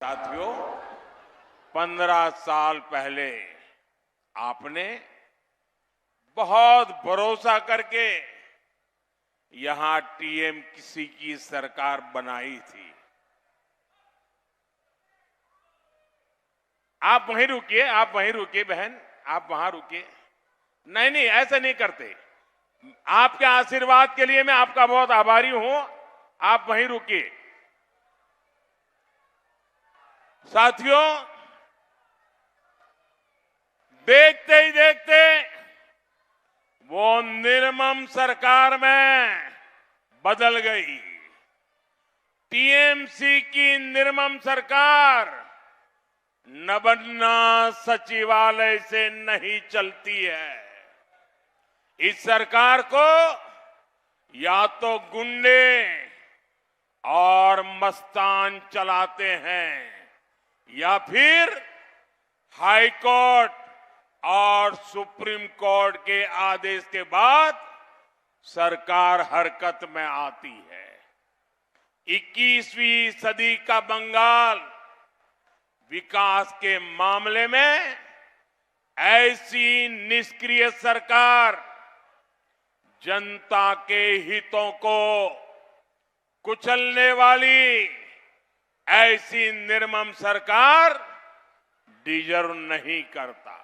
साथियों, 15 साल पहले आपने बहुत भरोसा करके यहां टीएमसी की सरकार बनाई थी। आप वहीं रुकिए बहन, आप वहां रुकिए। नहीं नहीं, ऐसा नहीं करते। आपके आशीर्वाद के लिए मैं आपका बहुत आभारी हूं। आप वहीं रुकिए। साथियों, देखते ही देखते वो निर्मम सरकार में बदल गई। टीएमसी की निर्मम सरकार नबन्ना सचिवालय से नहीं चलती है। इस सरकार को या तो गुंडे और मस्तान चलाते हैं या फिर हाई कोर्ट और सुप्रीम कोर्ट के आदेश के बाद सरकार हरकत में आती है। 21वीं सदी का बंगाल विकास के मामले में ऐसी निष्क्रिय सरकार जनता के हितों को कुचलने वाली ऐसी निर्मम सरकार डिजर्व नहीं करता।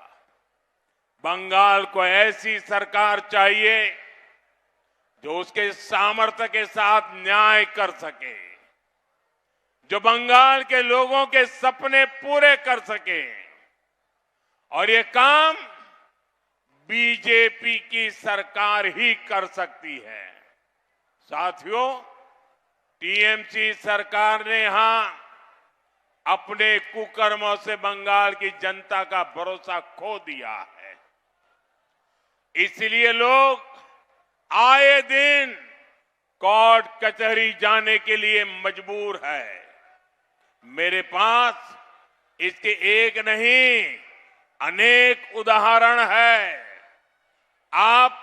बंगाल को ऐसी सरकार चाहिए जो उसके सामर्थ्य के साथ न्याय कर सके, जो बंगाल के लोगों के सपने पूरे कर सके। और ये काम बीजेपी की सरकार ही कर सकती है। साथियों, टीएमसी सरकार ने यहां अपने कुकर्मों से बंगाल की जनता का भरोसा खो दिया है। इसलिए लोग आए दिन कोर्ट कचहरी जाने के लिए मजबूर है। मेरे पास इसके एक नहीं अनेक उदाहरण है। आप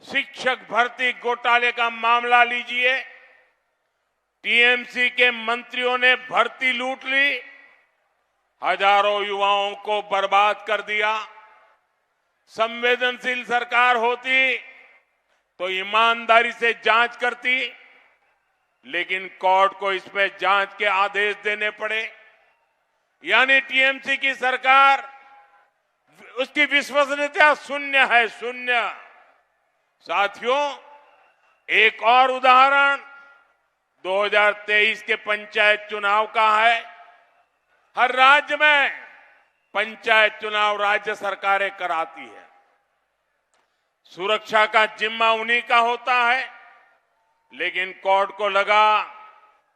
शिक्षक भर्ती घोटाले का मामला लीजिए। टीएमसी के मंत्रियों ने भर्ती लूट ली, हजारों युवाओं को बर्बाद कर दिया। संवेदनशील सरकार होती तो ईमानदारी से जांच करती, लेकिन कोर्ट को इसमें जांच के आदेश देने पड़े। यानी टीएमसी की सरकार, उसकी विश्वसनीयता शून्य है, शून्य। साथियों, एक और उदाहरण 2023 के पंचायत चुनाव का है। हर राज्य में पंचायत चुनाव राज्य सरकारें कराती है। सुरक्षा का जिम्मा उन्हीं का होता है, लेकिन कोर्ट को लगा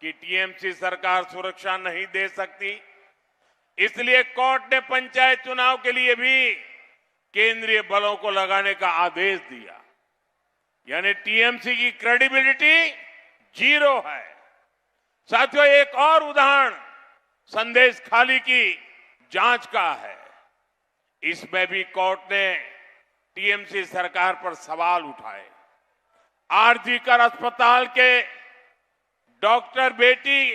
कि टीएमसी सरकार सुरक्षा नहीं दे सकती। इसलिए कोर्ट ने पंचायत चुनाव के लिए भी केंद्रीय बलों को लगाने का आदेश दिया। यानी टीएमसी की क्रेडिबिलिटी जीरो है। साथियों, एक और उदाहरण संदेश खाली की जांच का है। इसमें भी कोर्ट ने टीएमसी सरकार पर सवाल उठाए। आरजीकर अस्पताल के डॉक्टर बेटी,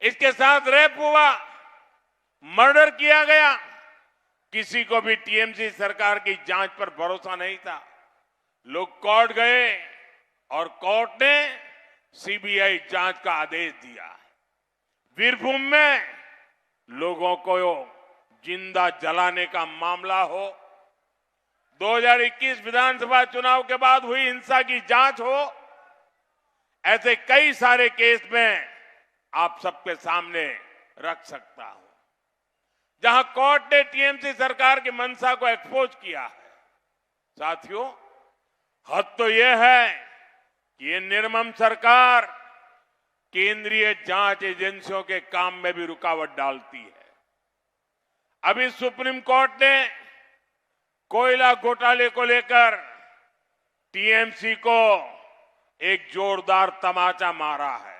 इसके साथ रेप हुआ, मर्डर किया गया। किसी को भी टीएमसी सरकार की जांच पर भरोसा नहीं था। लोग कोर्ट गए और कोर्ट ने सीबीआई जांच का आदेश दिया। वीरभूम में लोगों को जिंदा जलाने का मामला हो, 2021 विधानसभा चुनाव के बाद हुई हिंसा की जांच हो, ऐसे कई सारे केस में आप सबके सामने रख सकता हूं, जहां कोर्ट ने टीएमसी सरकार की मंशा को एक्सपोज किया है। साथियों, हद तो यह है कि ये निर्मम सरकार केंद्रीय जांच एजेंसियों के काम में भी रुकावट डालती है। अभी सुप्रीम कोर्ट ने कोयला घोटाले को लेकर टीएमसी को एक जोरदार तमाचा मारा है।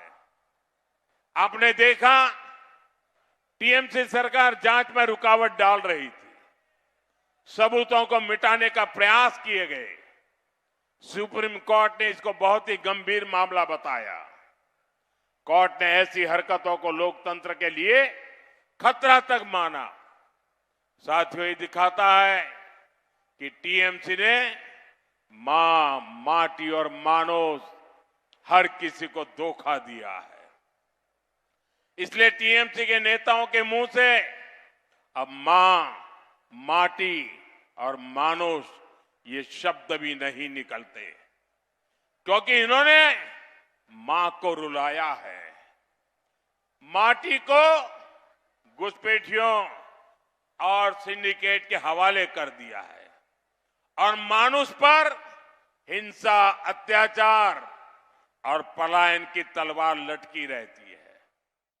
आपने देखा, टीएमसी सरकार जांच में रुकावट डाल रही थी, सबूतों को मिटाने का प्रयास किए गए। सुप्रीम कोर्ट ने इसको बहुत ही गंभीर मामला बताया। कोर्ट ने ऐसी हरकतों को लोकतंत्र के लिए खतरा तक माना। साथियों, ये दिखाता है कि टीएमसी ने मां, माटी और मानोस हर किसी को धोखा दिया है। इसलिए टीएमसी के नेताओं के मुंह से अब मां, माटी और मानुष ये शब्द भी नहीं निकलते, क्योंकि इन्होंने मां को रुलाया है, माटी को घुसपैठियों और सिंडिकेट के हवाले कर दिया है और मानुष पर हिंसा, अत्याचार और पलायन की तलवार लटकी रहती है।